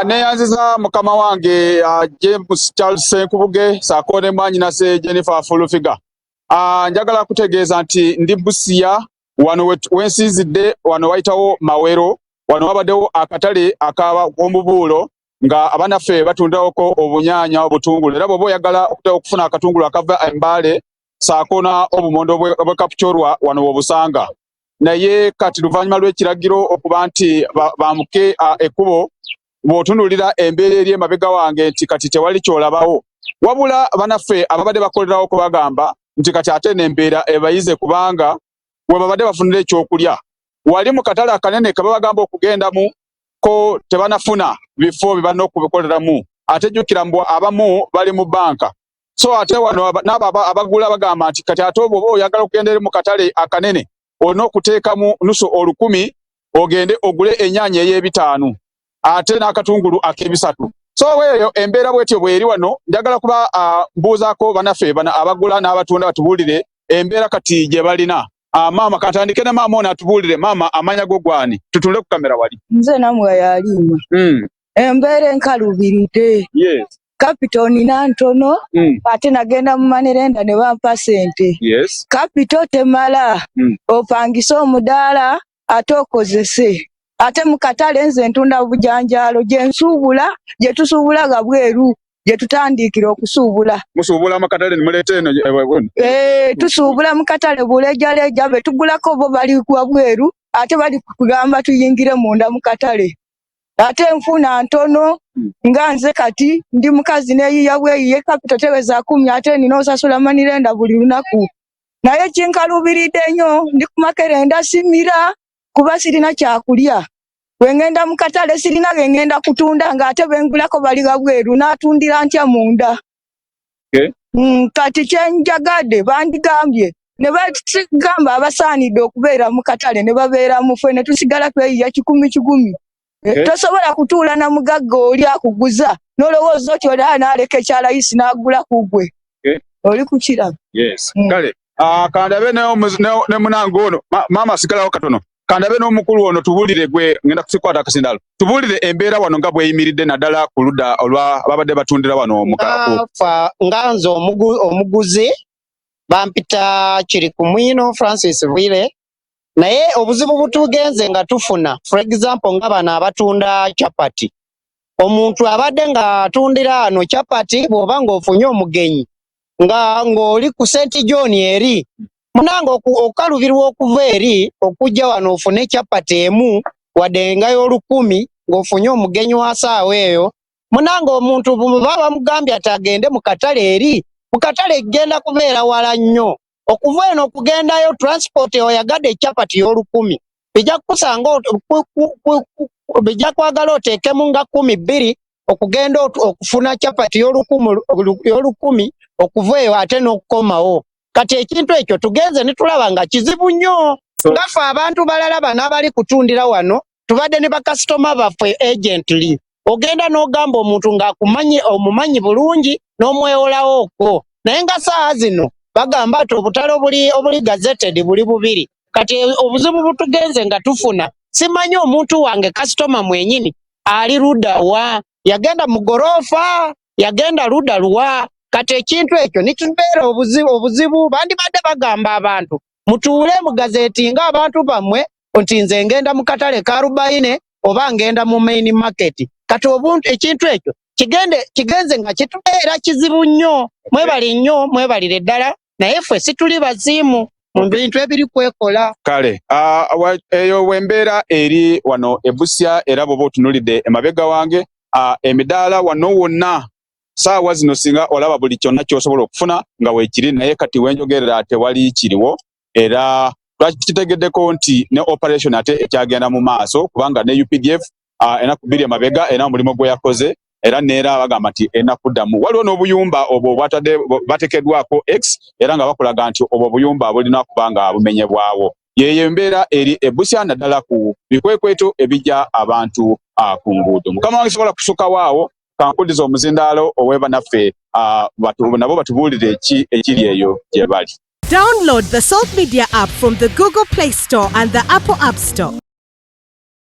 Neyanziza mukama wange James Charles Senkubuge sakone manyi nase Jennifer Fulufiga. Njagala kutegeeza nti ndi Busia wano wensizidde wano wayitawo Mawero wano wabaddewo akatale akaba omubuulo nga abanaffe batundawoko obunyaanya obutungulu era bw'oba oyagala okufuna akatungulu akava Mbale saakona obumondo bw'ekapchorwa wano obusanga naye kati luvannyuma lw'ekiragiro okuba nti bamuke ekkubo bw'otunuulira embeera eri emabega wange nti kati tewali kyolabawo wabula banaffe ababadde bakolerawo kubagamba nti kati ate n'embeera ebayize kubanga we babadde bafunira ekyokulya wali mu katale akanene kabagamba okugendamu ko tebanafuna bifo bibana okubikoleramu ate jjukira mbu abamu bali mu banka so ate wano n'abo abagula bagamba nti kati ate oba oyagala okugendera mu katale akanene olina okuteekamu nusu 1,000 ogende ogule ennyaanya ey'ebitaano ate n'akatungulu ak'ebisatu so weeyo embeera bwetyo bweri wano njagala kuba mbuuzaako banaffe bana abagula n'abatunda batubuulire embeera kati gye balina maama katandike ne maama ono atubuulire maama amanya go gwani tutunule ku kamera wali nze namwe yaliima embeera enkalubiridde yes kapito nina ntono ate nagenda mu manerenda ne bampa sente yes kapito temala opangisa omudaala ate okozese ate mu katale nze ntunda bujanjaalo gye nsuubula gye tusuubula ga bweru gye tutandiikira okusuubula musuubula mu katale ne muleeta eno tusuubula mu katale bulejjaleja be tugulako bo bali kwa bweru ate bali kugamba tuyingire munda mu katale ate nfuna ntono nga nze kati ndi mukazi neyiya bweyiye kapito teweza 10 ate nina osasula manirenda buli lunaku naye kinkalubiridde nnyo ndi ku Makerenda simira kuba sirina kyakulya wengenda mu katale sirina ngenda kutunda nga ate bengulako bali bweru natundira ntya munda kati kyenjagadde bandigambye ne bagamba abasaanidde okubeera mu katale ne babeera mu ffe ne tusigala tweyiya 10 tosobola kutuula na mugagga oli akuguza n'olowooza oti oli n'aleka ekyalayisi n'agula ku ggwe oli kukiraba yes kale kandabe ne munange ono maama asigalawo katono kandabe n'omukulu ono tubuulire gwe ngenda kusikwata akasindalo tubuulire embeera wano nga bweyimiridde naddala ku ludda olwa babadde batundira wano nga nze omuguzi bampita kiri ku Mwino Francis Bwire naye obuzibu butugenze nga tufuna for example nga bano abatunda chapati omuntu abadde nga atundira ano chapati bw'oba ng'ofunye omugenyi ng'oli ku St. John eri munange okukalubirwa okuva eri okujja wano ofune chapati emu wadde nga y'olukumi ng'ofunye omugenyi wa saawa eyo munange omuntu baba bamugambye atagende mu katale eri mu katale genda kubeera wala nnyo okuva eno okugendayo transport oyagadde chapati y'olukumi bijja kusanga bijja kwagala oteekemu nga 12 okugenda okufuna chapati y'olukumi okuva eyo ate n'okukomawo kati ekintu ekyo tugenze ne tulaba nga kizibu nnyo ngaffe abantu balala bano abali kutundira wano tubadde ne bakasitoma baffe agently ogenda n'ogamba omuntu ng'akumanyi omumanyi bulungi n'omwewolawo okwo naye nga saawa zino bagamba nti obutale obuli gazetted buli bubiri kati obuzibu butugenze nga tufuna simanyi omuntu wange kasitoma mwenyini ali ludda wa yagenda mu gorofa yagenda ludda luwa kati ekintu ekyo nitubeera obuzibu bandibadde bagamba abantu mutuule mu gazeti nga abantu bammwe nti nze ngenda mu katale ka 40 oba ngenda mu main market kati obuntu ekintu ekyo kigenze nga kitubeera kizibu nnyo mwebalire ddala naye ffe situli bazimu mu bintu ebiri kwekola kale eyo wembeera eri wano ebusia era bw'oba otunulidde emabega wange emidaala wano wonna saawa zino singa olaba buli kyonna ky'osobola okufuna nga weekiri naye kati wenjogerera tewali kiriwo era twakitegeddeko nti ne operation ate ekyagenda mu maaso kubanga ne UPDF enaku 2 emabega era omulimu gwe yakoze era neera bagamba nti enakuddamu waliwo n'obuyumba obwo bwatadde batekeddwako X era nga bakulaga nti obwo obuyumba bulina kuba nga bumenyebwawo yeyo embeera eri ebusia naddala ku bikwekweto ebijja abantu ku nguudo mukama wange sobola kusukawo awo kankudiza omuzindaalo ow'ebanaffe nabo batubuulire ekiri eyo gye bali. Download the Salt Media app from the Google Play Store and the Apple App Store.